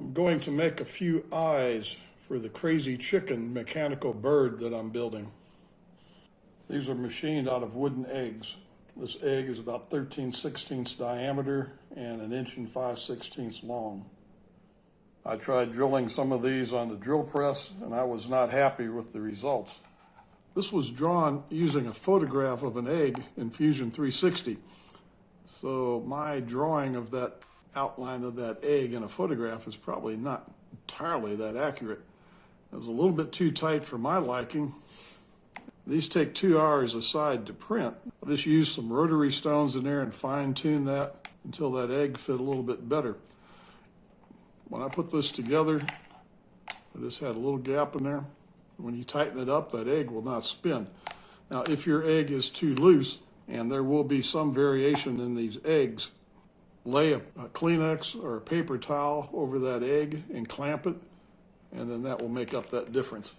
I'm going to make a few eyes for the crazy chicken mechanical bird that I'm building. These are machined out of wooden eggs. This egg is about 13/16 diameter and 1 5/16 long. I tried drilling some of these on the drill press and I was not happy with the results. This was drawn using a photograph of an egg in Fusion 360. So my drawing of that outline of that egg in a photograph is probably not entirely that accurate. It was a little bit too tight for my liking. These take 2 hours aside to print. I just used some rotary stones in there and fine-tune that until that egg fit a little bit better. When I put this together, I just had a little gap in there. When you tighten it up, that egg will not spin. Now, if your egg is too loose, and there will be some variation in these eggs, lay a Kleenex or a paper towel over that egg and clamp it, and then that will make up that difference.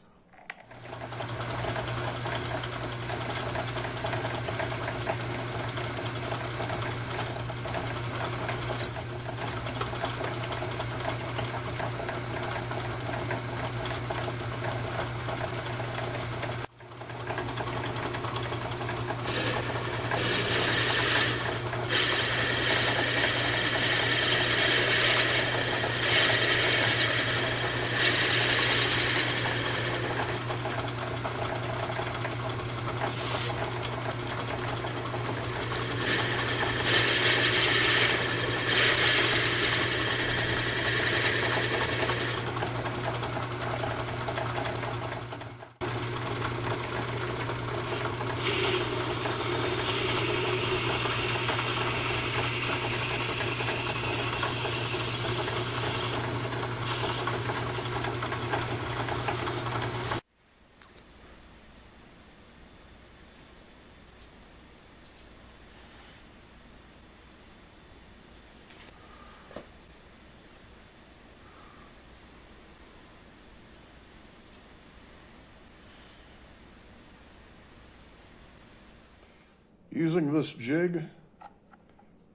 Using this jig,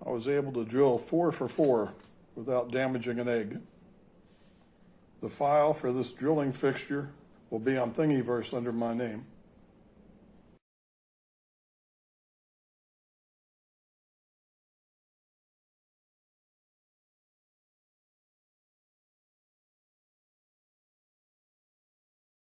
I was able to drill 4 for 4 without damaging an egg. The file for this drilling fixture will be on Thingiverse under my name.